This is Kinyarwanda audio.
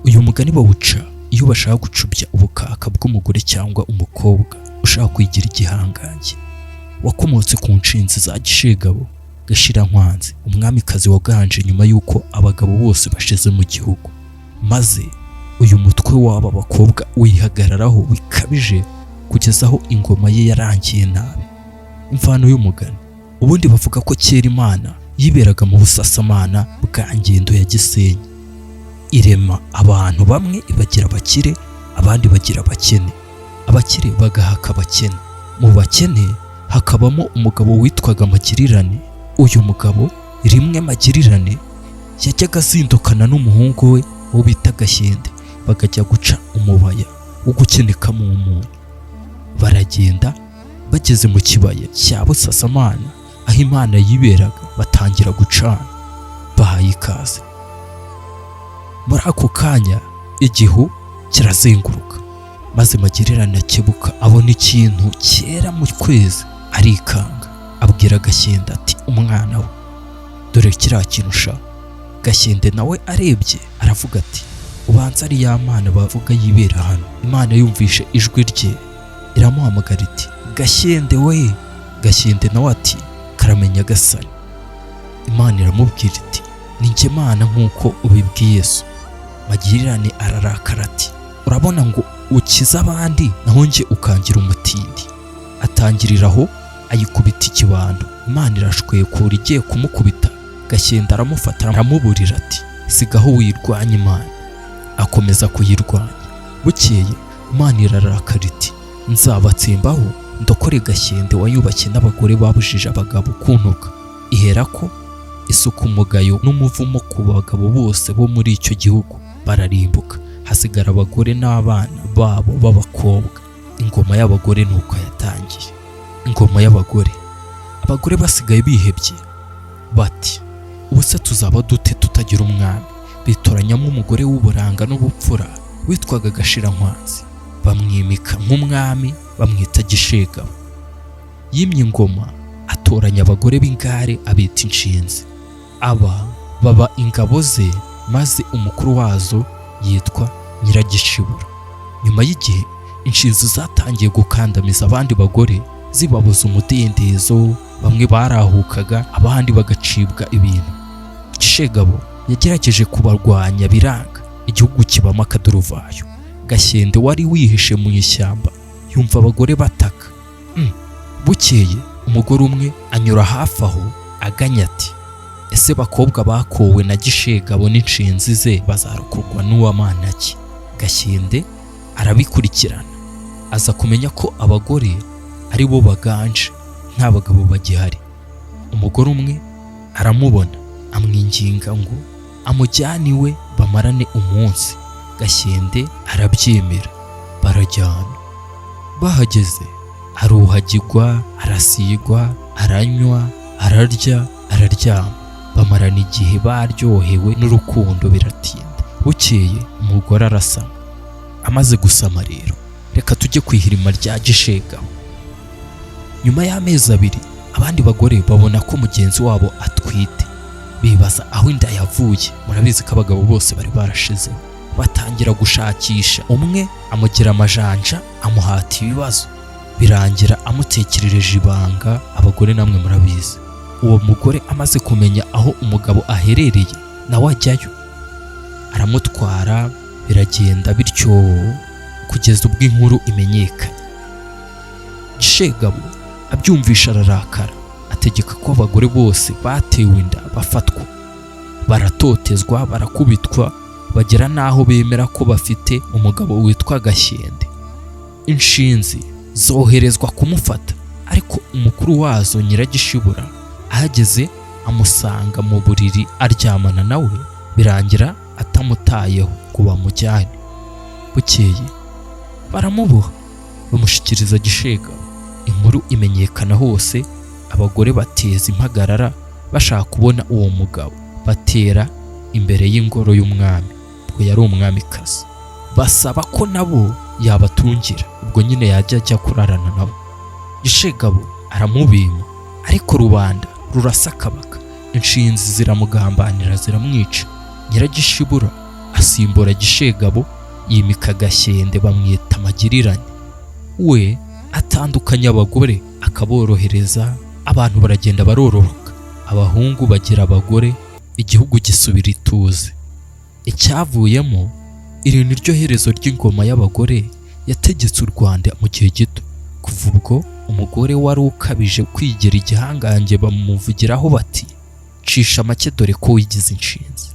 uyu mugani bawuca iyo bashaka gucubya ubukaka bw'umugore cyangwa umukobwa ushaka kwigira igihangange wakomotse ku nshinzi za Gishegabo Gashirankwanzi, umwamikazi waganje nyuma y'uko abagabo bose bashize mu gihugu, maze uyu mutwe w'aba bakobwa wihagararaho bikabije kugeza aho ingoma ye yarangiye nabi. Imvano y'umugani: ubundi bavuga ko kera Imana yiberaga mu busasamana bwa Ngendo ya Gisenyi, irema abantu bamwe ibagira abakire abandi bagira abakene, abakire bagahaka abakene. Mu bakene hakabamo umugabo witwaga Magirirane. Uyu mugabo rimwe Magirirane yajyaga azindukana n'umuhungu we wo bita Gashyende, bakajya guca umubaya wo gukenekamo umuntu. Baragenda bageze mu kibaya cya Busasamana aho Imana yiberaga, batangira gucana bahaye ikaze. Muri ako kanya igihu kirazenguruka, maze Magirirane akebuka abona ikintu cyera mu kwezi, arikanga abwira Gashyende ati umwana we dore kiriya kintu sha. Gashyende nawe arebye aravuga ati ubanza ari ya Mana bavuga yibera hano. Imana yumvishe ijwi rye iramuhamagara iti Gashyende we. Gashyende nawe ati karamenya Gasani. Imana iramubwira iti ni njye Mana nk'uko ubibwiye so. Magirirane ararakara ati urabona ngo ukiza abandi naho njye ukangira umutindi. Atangiriraho ayikubita ikibando. Imana irashwekura igiye kumukubita. Gashyende aramufata aramuburira ati sigaho wirwanya Imana. Akomeza kuyirwanya. Bukeye Imana irarakara iti nzabatsembaho ndokore Gashyende wayubakiye n'abagore babujije abagabo kuntuka. Iherako isuka umugayo n'umuvumo ku bagabo bose bo muri icyo gihugu, bararimbuka. Hasigara abagore n'abana babo b'abakobwa. Ingoma y'abagore nuko yatangiye. Ingoma y'abagore. Abagore basigaye bihebye bati ubuse tuzaba dute tutagira umwami. Bitoranyamo umugore w'uburanga n'ubupfura witwaga Gashirankwanzi, bamwimika nk'umwami, bamwita Gishegabo. Yimye ingoma atoranya abagore b'ingare abita inshinzi. Aba baba ingabo ze, maze umukuru wazo yitwa Nyiragishibura. Nyuma y'igihe inshinzi zatangiye gukandamiza abandi bagore, zibabuza umudendezo. Bamwe barahukaga abandi bagacibwa ibintu. Gishegabo yagerageje kubarwanya biranga, igihugu kibamo akaduruvayo. Gashyende wari wihishe mu ishyamba yumva abagore bataka. Bukeye umugore umwe anyura hafi aho aganya ati ese bakobwa bakowe na Gishegabo n'inshinzi ze bazarokorwa n'uwamana ki? Gashyende arabikurikirana, aza kumenya ko abagore ari bo baganje, nta bagabo bagihari. Umugore umwe aramubona amwinginga ngo amujyane iwe bamarane umunsi. Gashyende arabyemera, barajyana. Bahageze aruhagirwa, arasigwa, aranywa, ararya, araryama. Bamarana igihe baryohewe n'urukundo biratinda. Bukeye umugore arasama. Amaze gusama rero reka tujye ku ihirima rya Gishegabo. Nyuma y'amezi 2 abandi bagore babona ko mugenzi wabo atwite, bibaza aho inda yavuye. Murabizi ko abagabo bose bari barashize. Batangira gushakisha. Umwe amugira amajanja, amuhata ibibazo, birangira amutekerereje ibanga. Abagore namwe murabizi. Uwo mugore amaze kumenya aho umugabo aherereye nawe ajyayo, aramutwara. Biragenda bityo kugeza ubwo inkuru imenyekanye. Gishegabo abyumvisha ararakara, ategeka ko abagore bose batewe inda bafatwa, baratotezwa, barakubitwa, bagera naho bemera ko bafite umugabo witwa Gashyende. Inshinzi zoherezwa kumufata, ariko umukuru wazo Nyiragishibura ahageze amusanga mu buriri aryamana nawe, birangira atamutayeho ngo bamujyane. Bukeye baramuboha bamushikiriza Gishegabo. Inkuru imenyekana hose, abagore bateza impagarara bashaka kubona uwo mugabo. Batera imbere y'ingoro y'umwami, ubwo yari umwamikazi, basaba ko nabo yabatungira, ubwo nyine yajya ajya kurarana nabo. Gishegabo aramubima, ariko rubanda rurasakabaka. Inshinzi ziramugambanira ziramwica. Nyiragishibura asimbura Gishegabo, yimika Gashyende bamwita Magirirane. We atandukanya abagore akaborohereza, abantu baragenda barororoka, abahungu bagira abagore, igihugu gisubira ituze. Icyavuyemo, iri ni ryo herezo ry'ingoma y'abagore yategetse u Rwanda mu gihe gito. Kuva ubwo umugore wari ukabije kwigira igihangange bamuvugiraho bati cisha make dore ko wigize inshinzi.